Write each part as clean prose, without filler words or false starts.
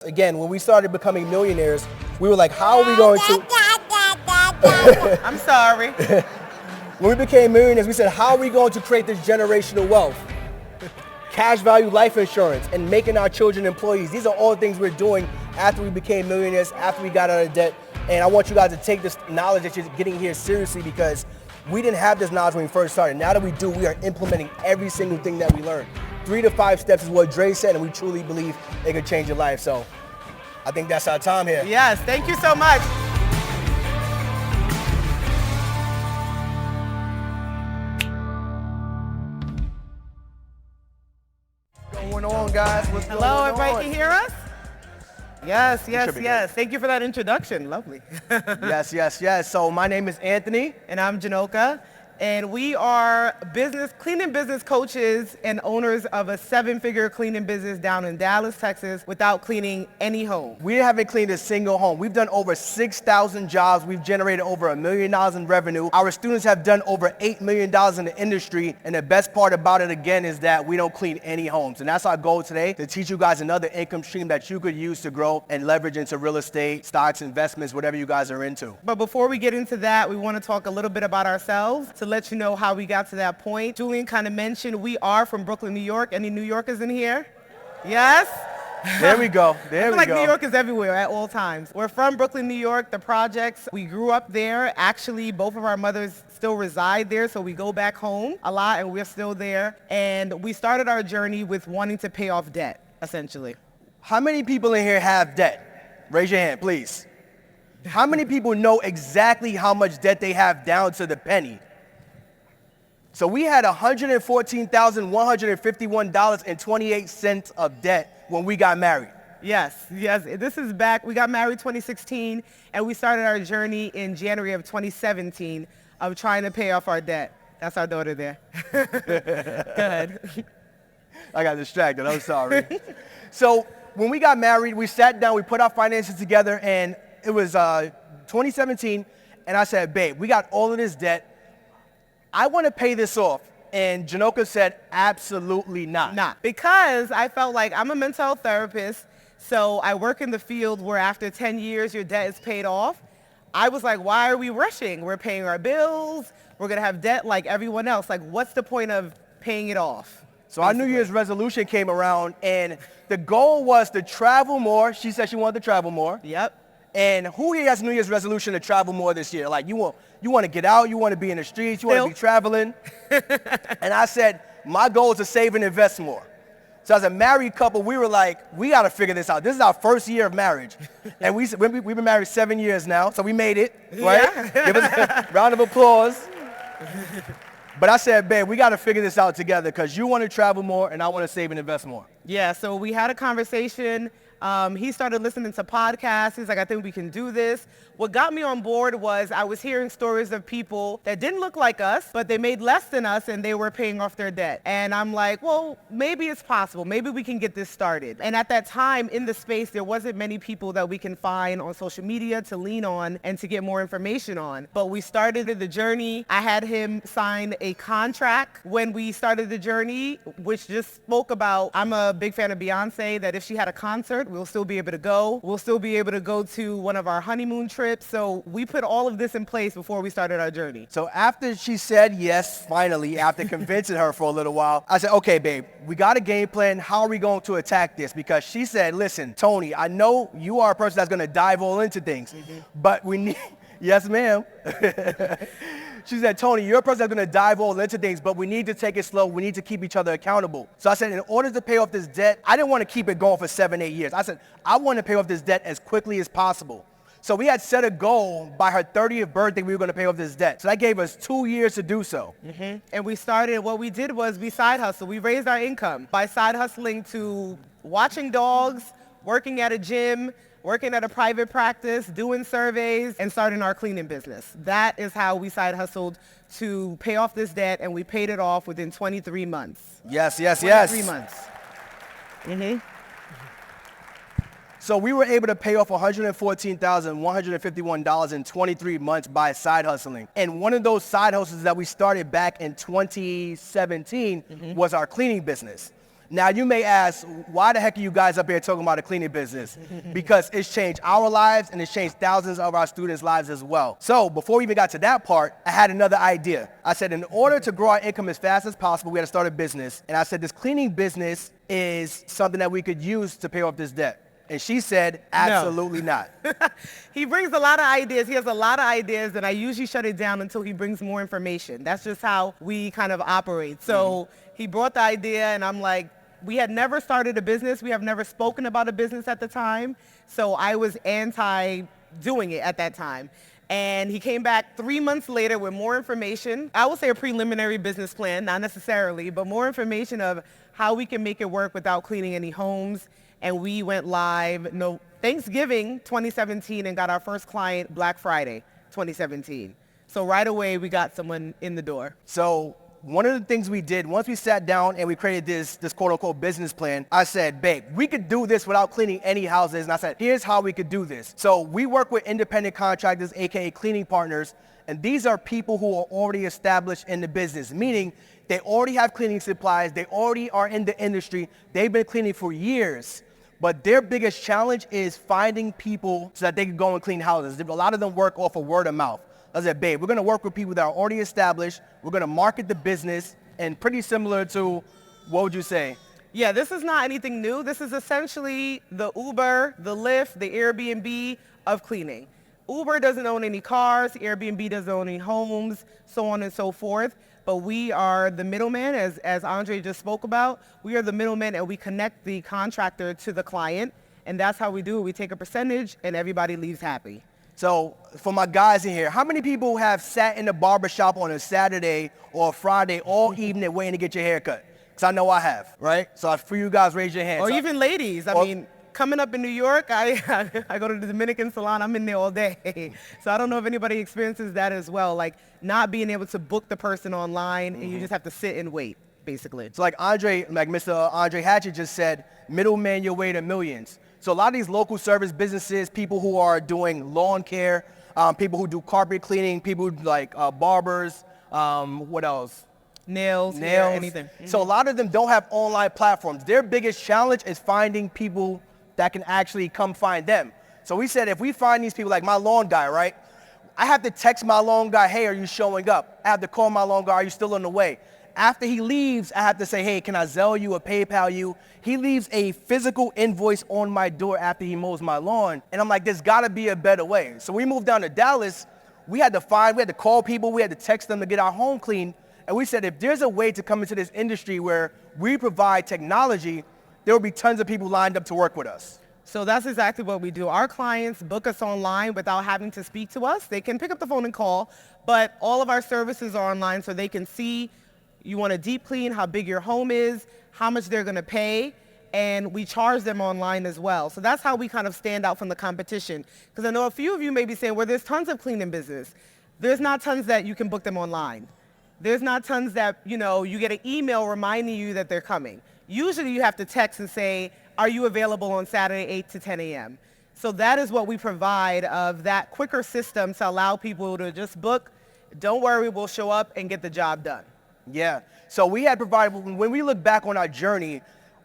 Again, when we started becoming millionaires, we were like, how are we going to... I'm sorry. When we became millionaires, we said, how are we going to create this generational wealth? Cash value life insurance and making our children employees. These are all things we're doing after we became millionaires, after we got out of debt. And I want you guys to take this knowledge that you're getting here seriously, because we didn't have this knowledge when we first started. Now that we do, we are implementing every single thing that we learned. 3 to 5 steps is what Dre said, and we truly believe it could change your life. So I think that's our time here. Yes, thank you so much. What's going on, guys? What's Hello, going on? everybody can hear us? Yes, yes, yes. Thank you for that introduction. Lovely. Yes. So my name is Anthony. And I'm Janoka. And we are cleaning business coaches and owners of a 7-figure cleaning business down in Dallas, Texas, without cleaning any home. We haven't cleaned a single home. We've done over 6,000 jobs. We've generated over $1 million in revenue. Our students have done over $8 million in the industry. And the best part about it, again, is that we don't clean any homes. And that's our goal today, to teach you guys another income stream that you could use to grow and leverage into real estate, stocks, investments, whatever you guys are into. But before we get into that, we want to talk a little bit about ourselves to let you know how we got to that point. Julian kind of mentioned we are from Brooklyn, New York. Any New Yorkers in here? Yes? There we go. I feel like New York is everywhere at all times. We're from Brooklyn, New York, the projects. We grew up there. Actually, both of our mothers still reside there, so we go back home a lot, and we're still there. And we started our journey with wanting to pay off debt, essentially. How many people in here have debt? Raise your hand, please. How many people know exactly how much debt they have down to the penny? So we had $114,151.28 of debt when we got married. Yes. This is back. We got married 2016, and we started our journey in January of 2017 of trying to pay off our debt. That's our daughter there. Go ahead. I got distracted. I'm sorry. So when we got married, we sat down, we put our finances together, and it was 2017, and I said, babe, we got all of this debt. I want to pay this off. And Janoka said, absolutely not. Because I felt like I'm a mental health therapist, so I work in the field where after 10 years your debt is paid off. I was like, why are we rushing? We're paying our bills. We're going to have debt like everyone else. Like, what's the point of paying it off? So our New Year's resolution came around, and the goal was to travel more. She said she wanted to travel more. Yep. And who here has New Year's resolution to travel more this year? Like, you want to get out, you want to be in the streets, you want to be traveling. And I said, my goal is to save and invest more. So as a married couple, we were like, we got to figure this out. This is our first year of marriage. And we've been married 7 years now, so we made it, right? Yeah. Give us a round of applause. But I said, babe, we got to figure this out together, because you want to travel more and I want to save and invest more. Yeah, so we had a conversation. He started listening to podcasts. He's like, I think we can do this. What got me on board was I was hearing stories of people that didn't look like us, but they made less than us and they were paying off their debt. And I'm like, well, maybe it's possible. Maybe we can get this started. And at that time in the space, there wasn't many people that we can find on social media to lean on and to get more information on. But we started the journey. I had him sign a contract when we started the journey, which just spoke about, I'm a big fan of Beyonce, that if she had a concert, we'll still be able to go. We'll still be able to go to one of our honeymoon trips. So we put all of this in place before we started our journey. So after she said yes, finally, after convincing her for a little while, I said, okay, babe, we got a game plan. How are we going to attack this? Because she said, listen, Tony, I know you are a person that's going to dive all into things, but we need, yes, ma'am. She said, Tony, you're a person that's going to dive all into things, but we need to take it slow. We need to keep each other accountable. So I said, in order to pay off this debt, I didn't want to keep it going for 7, 8 years. I said, I want to pay off this debt as quickly as possible. So we had set a goal by her 30th birthday, we were going to pay off this debt. So that gave us 2 years to do so. And we started, what we did was we side hustled. We raised our income by side hustling to watching dogs, working at a gym, working at a private practice, doing surveys, and starting our cleaning business. That is how we side hustled to pay off this debt, and we paid it off within 23 months. Yes. 23 months. So we were able to pay off $114,151 in 23 months by side hustling. And one of those side hustles that we started back in 2017 was our cleaning business. Now, you may ask, why the heck are you guys up here talking about a cleaning business? Because it's changed our lives and it's changed thousands of our students' lives as well. So before we even got to that part, I had another idea. I said, in order to grow our income as fast as possible, we had to start a business. And I said, this cleaning business is something that we could use to pay off this debt. And she said, absolutely not. He brings a lot of ideas. He has a lot of ideas, and I usually shut it down until he brings more information. That's just how we kind of operate. So he brought the idea, and I'm like, we had never started a business. We have never spoken about a business at the time. So I was anti doing it at that time. And he came back 3 months later with more information. I would say a preliminary business plan, not necessarily, but more information of how we can make it work without cleaning any homes. And we went live Thanksgiving 2017 and got our first client Black Friday 2017. So right away, we got someone in the door. So one of the things we did, once we sat down and we created this quote-unquote business plan, I said, babe, we could do this without cleaning any houses. And I said, here's how we could do this. So we work with independent contractors, AKA cleaning partners. And these are people who are already established in the business, meaning they already have cleaning supplies. They already are in the industry. They've been cleaning for years. But their biggest challenge is finding people so that they can go and clean houses. A lot of them work off of word of mouth. I said, babe, we're going to work with people that are already established. We're going to market the business, and pretty similar to, what would you say? Yeah, this is not anything new. This is essentially the Uber, the Lyft, the Airbnb of cleaning. Uber doesn't own any cars. Airbnb doesn't own any homes, so on and so forth. But we are the middleman, as Andre just spoke about. We are the middleman, and we connect the contractor to the client, and that's how we do it. We take a percentage, and everybody leaves happy. So for my guys in here, how many people have sat in the barbershop on a Saturday or a Friday all evening waiting to get your hair cut? Because I know I have, right? So for you guys, raise your hands. Or even ladies. I mean, coming up in New York, I go to the Dominican salon. I'm in there all day. So I don't know if anybody experiences that as well, like not being able to book the person online and you just have to sit and wait, basically. So like Mr. Andre Hatchett just said, middleman your way to millions. So a lot of these local service businesses, people who are doing lawn care, people who do carpet cleaning, people who like barbers, what else? Nails, yeah, anything. So a lot of them don't have online platforms. Their biggest challenge is finding people that can actually come find them. So we said, if we find these people, like my lawn guy, right? I have to text my lawn guy, hey, are you showing up? I have to call my lawn guy, are you still on the way? After he leaves, I have to say, hey, can I Zelle you or PayPal you? He leaves a physical invoice on my door after he mows my lawn. And I'm like, there's gotta be a better way. So we moved down to Dallas. We had to call people, we had to text them to get our home clean. And we said, if there's a way to come into this industry where we provide technology, there will be tons of people lined up to work with us. So that's exactly what we do. Our clients book us online without having to speak to us. They can pick up the phone and call, but all of our services are online so they can see you want a deep clean, how big your home is, how much they're going to pay, and we charge them online as well. So that's how we kind of stand out from the competition. Because I know a few of you may be saying, well, there's tons of cleaning business. There's not tons that you can book them online. There's not tons that, you get an email reminding you that they're coming. Usually you have to text and say, are you available on Saturday 8 to 10 a.m.? So that is what we provide, of that quicker system to allow people to just book, don't worry, we'll show up and get the job done. Yeah, so we had provided, when we look back on our journey,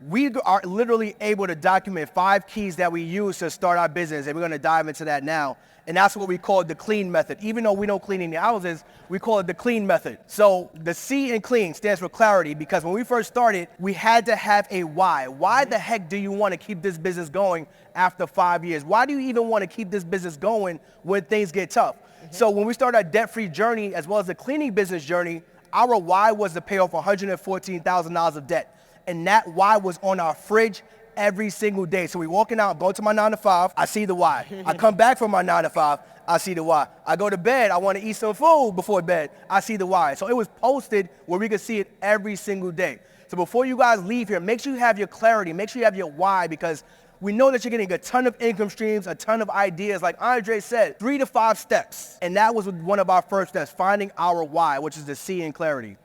we are literally able to document 5 keys that we use to start our business, and we're gonna dive into that now. And that's what we call the clean method. Even though we don't clean any houses, we call it the clean method. So the C in clean stands for clarity, because when we first started, we had to have a why. Why the heck do you wanna keep this business going after 5 years? Why do you even wanna keep this business going when things get tough? So when we started our debt-free journey, as well as the cleaning business journey, our why was to pay off $114,000 of debt. And that why was on our fridge every single day. So we walking out, go to my 9 to 5, I see the why. I come back from my 9 to 5, I see the why. I go to bed, I want to eat some food before bed, I see the why. So it was posted where we could see it every single day. So before you guys leave here, make sure you have your clarity, make sure you have your why, because we know that you're getting a ton of income streams, a ton of ideas. Like Andre said, 3 to 5 steps. And that was one of our first steps, finding our why, which is the C in clarity.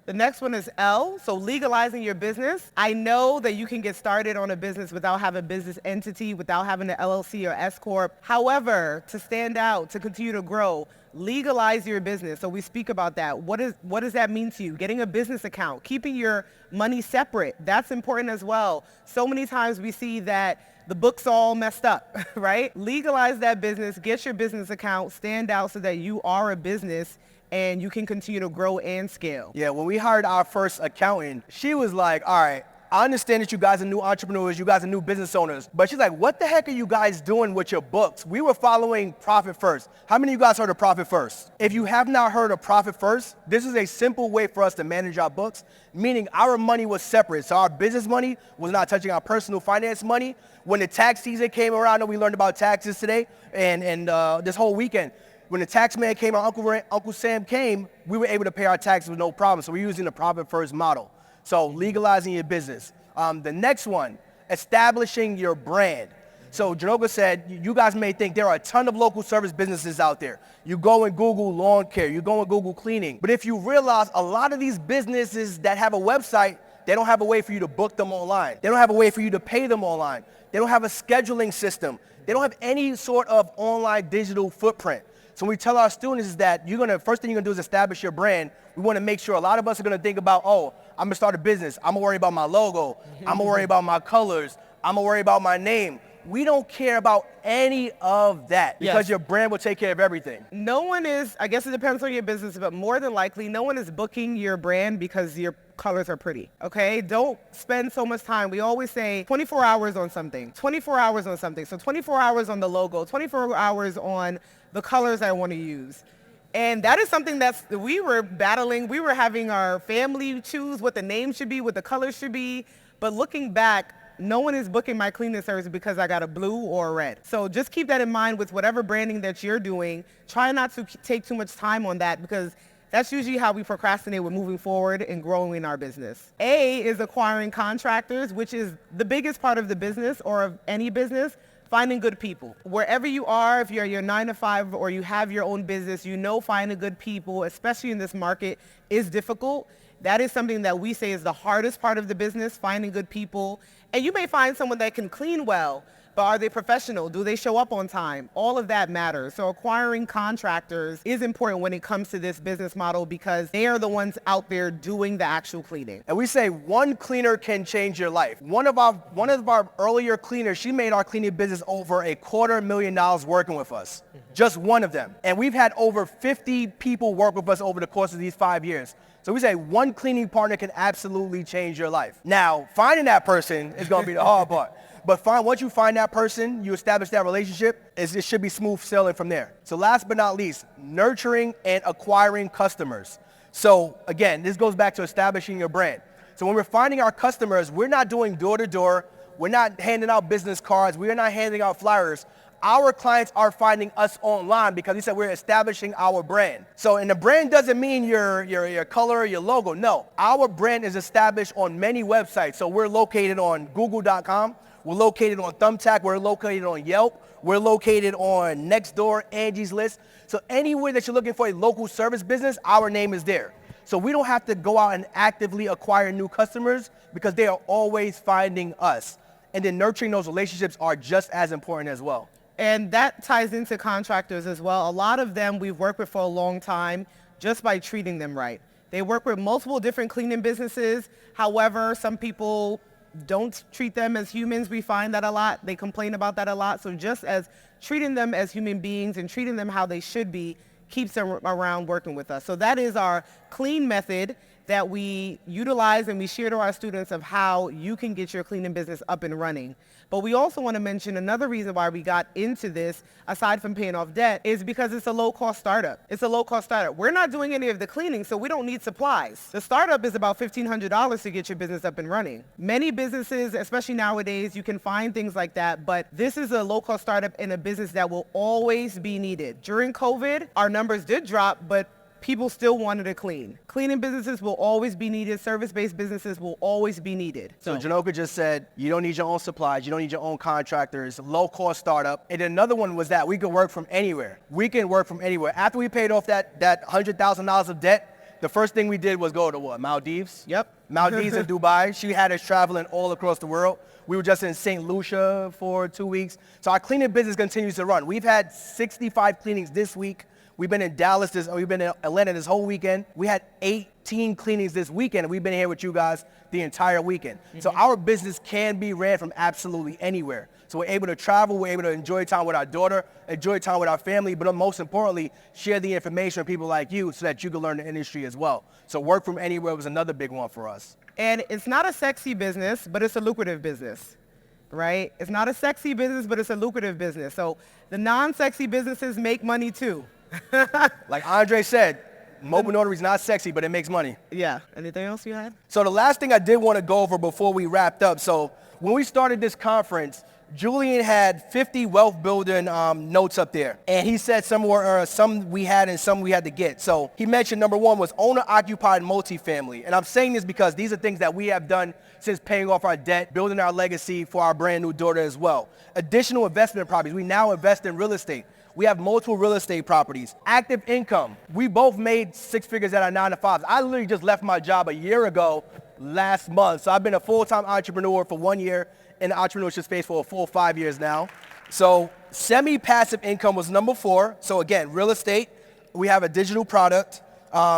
The next one is L, so legalizing your business. I know that you can get started on a business without having a business entity, without having an LLC or S Corp. However, to stand out, to continue to grow, legalize your business. So we speak about that. What does that mean to you? Getting a business account, keeping your money separate. That's important as well. So many times we see that the book's all messed up, right? Legalize that business, get your business account, stand out so that you are a business and you can continue to grow and scale. Yeah, when we hired our first accountant, she was like, all right, I understand that you guys are new entrepreneurs, you guys are new business owners, but she's like, what the heck are you guys doing with your books? We were following Profit First. How many of you guys heard of Profit First? If you have not heard of Profit First, this is a simple way for us to manage our books, meaning our money was separate. So our business money was not touching our personal finance money. When the tax season came around, and we learned about taxes today and this whole weekend, when the tax man came, Uncle Sam came, we were able to pay our taxes with no problem. So we're using the Profit First model. So legalizing your business. The next one, establishing your brand. So Janoka said, you guys may think there are a ton of local service businesses out there. You go and Google lawn care, you go and Google cleaning. But if you realize a lot of these businesses that have a website, they don't have a way for you to book them online. They don't have a way for you to pay them online. They don't have a scheduling system. They don't have any sort of online digital footprint. So when we tell our students is that first thing you're gonna do is establish your brand. We wanna make sure a lot of us are gonna think about, oh, I'm gonna start a business. I'm gonna worry about my logo. I'm gonna worry about my colors. I'm gonna worry about my name. We don't care about any of that because your brand will take care of everything. No one is, I guess it depends on your business, but more than likely, no one is booking your brand because your colors are pretty, okay? Don't spend so much time. We always say 24 hours on something, 24 hours on something. So 24 hours on the logo, 24 hours on the colors I want to use. And that is something that we were battling. We were having our family choose what the name should be, what the colors should be. But looking back, no one is booking my cleaning service because I got a blue or a red. So just keep that in mind with whatever branding that you're doing. Try not to take too much time on that because that's usually how we procrastinate with moving forward and growing our business. A is acquiring contractors, which is the biggest part of the business or of any business. Finding good people. Wherever you are, if you're your 9 to 5 or you have your own business, you know finding good people, especially in this market, is difficult. That is something that we say is the hardest part of the business, finding good people. And you may find someone that can clean well, but are they professional? Do they show up on time? All of that matters. So acquiring contractors is important when it comes to this business model because they are the ones out there doing the actual cleaning. And we say one cleaner can change your life. One of our earlier cleaners, she made our cleaning business over $250,000 working with us. Just one of them. And we've had over 50 people work with us over the course of these 5 years. So we say one cleaning partner can absolutely change your life. Now, finding that person is going to be the hard part. But once you find that person, you establish that relationship, it should be smooth sailing from there. So last but not least, nurturing and acquiring customers. So again, this goes back to establishing your brand. So when we're finding our customers, we're not doing door-to-door. We're not handing out business cards. We're not handing out flyers. Our clients are finding us online because we said we're establishing our brand. So, and the brand doesn't mean your color or your logo. No, our brand is established on many websites. So we're located on Google.com. We're located on Thumbtack. We're located on Yelp. We're located on Nextdoor, Angie's List. So anywhere that you're looking for a local service business, our name is there. So we don't have to go out and actively acquire new customers because they are always finding us. And then nurturing those relationships are just as important as well. And that ties into contractors as well. A lot of them we've worked with for a long time just by treating them right. They work with multiple different cleaning businesses. However, some people don't treat them as humans. We find that a lot. They complain about that a lot. So just as treating them as human beings and treating them how they should be keeps them around working with us. So that is our clean method that we utilize and we share to our students of how you can get your cleaning business up and running. But we also want to mention another reason why we got into this, aside from paying off debt, is because it's a low-cost startup. It's a low-cost startup. We're not doing any of the cleaning, so we don't need supplies. The startup is about $1,500 to get your business up and running. Many businesses, especially nowadays, you can find things like that, but this is a low-cost startup in a business that will always be needed. During COVID, our numbers did drop, but people still wanted to clean. Cleaning businesses will always be needed. Service-based businesses will always be needed. So Janoka just said, you don't need your own supplies. You don't need your own contractors, low-cost startup. And another one was that we could work from anywhere. We can work from anywhere. After we paid off that $100,000 of debt, the first thing we did was go to what, Maldives? Yep. Maldives and Dubai. She had us traveling all across the world. We were just in St. Lucia for 2 weeks. So our cleaning business continues to run. We've had 65 cleanings this week. We've been in Dallas, we've been in Atlanta this whole weekend. We had 18 cleanings this weekend, and we've been here with you guys the entire weekend. So our business can be ran from absolutely anywhere. So we're able to travel, we're able to enjoy time with our daughter, enjoy time with our family, but most importantly, share the information with people like you so that you can learn the industry as well. So work from anywhere was another big one for us. And it's not a sexy business, but it's a lucrative business, right? It's not a sexy business, but it's a lucrative business. So the non-sexy businesses make money too. Like Andre said, mobile notary is not sexy, but it makes money. Yeah. Anything else you had? So the last thing I did want to go over before we wrapped up. So when we started this conference, Julian had 50 wealth building notes up there. And he said some we had and some we had to get. So he mentioned number one was owner-occupied multifamily. And I'm saying this because these are things that we have done since paying off our debt, building our legacy for our brand new daughter as well. Additional investment properties. We now invest in real estate. We have multiple real estate properties. Active income. We both made 6 figures at our 9 to 5s. I literally just left my job a year ago last month. So I've been a full-time entrepreneur for 1 year in the entrepreneurship space for a full 5 years now. So semi-passive income was number 4. So again, real estate, we have a digital product,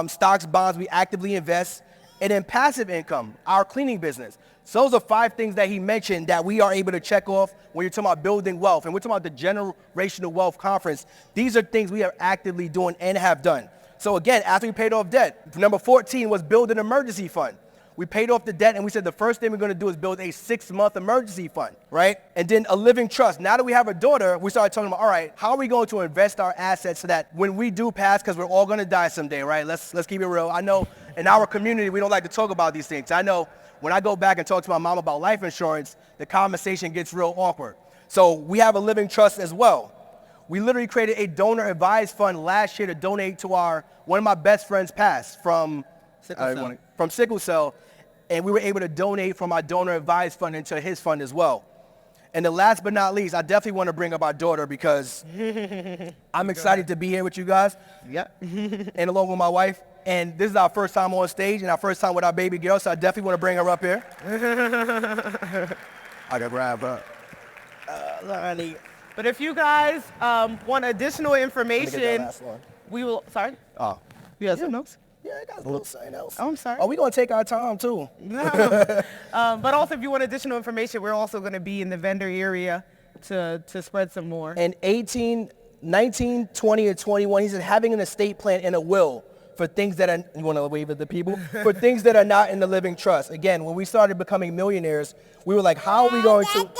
stocks, bonds, we actively invest. And then passive income, our cleaning business. So those are 5 things that he mentioned that we are able to check off when you're talking about building wealth. And we're talking about the Generational Wealth Conference. These are things we are actively doing and have done. So again, after we paid off debt, number 14 was build an emergency fund. We paid off the debt and we said the first thing we're going to do is build a 6-month emergency fund, right? And then a living trust. Now that we have a daughter, we started talking about, all right, how are we going to invest our assets so that when we do pass, because we're all going to die someday, right? Let's keep it real. I know in our community, we don't like to talk about these things. I know when I go back and talk to my mom about life insurance, the conversation gets real awkward. So we have a living trust as well. We literally created a donor advised fund last year to donate to one of my best friends passed from sickle cell. And we were able to donate from our donor advised fund into his fund as well. And then last but not least, I definitely want to bring up our daughter because I'm excited to be here with you guys. Yeah. And along with my wife. And this is our first time on stage and our first time with our baby girl, so I definitely want to bring her up here. I can grab her. But if you guys want additional information, we will, sorry? Oh. You have some notes? Yeah, I got a little something else. Oh, I'm sorry. Oh, we're going to take our time, too. No. But also, if you want additional information, we're also going to be in the vendor area to spread some more. And 18, 19, 20, and 21, he said having an estate plan and a will for things that are, you want to wave at the people? For things that are not in the living trust. Again, when we started becoming millionaires, we were like, how are we going to...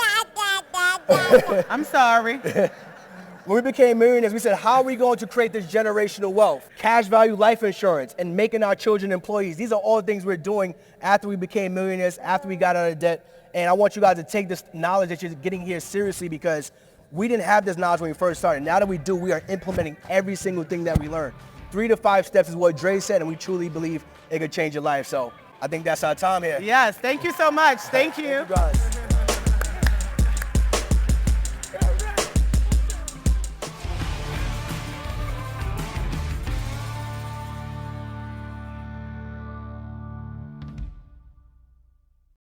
I'm sorry. When we became millionaires, we said, how are we going to create this generational wealth? Cash value life insurance and making our children employees. These are all things we're doing after we became millionaires, after we got out of debt. And I want you guys to take this knowledge that you're getting here seriously because we didn't have this knowledge when we first started. Now that we do, we are implementing every single thing that we learned. 3 to 5 steps is what Dre said, and we truly believe it could change your life. So I think that's our time here. Yes, thank you so much. Thank you. Thank you guys.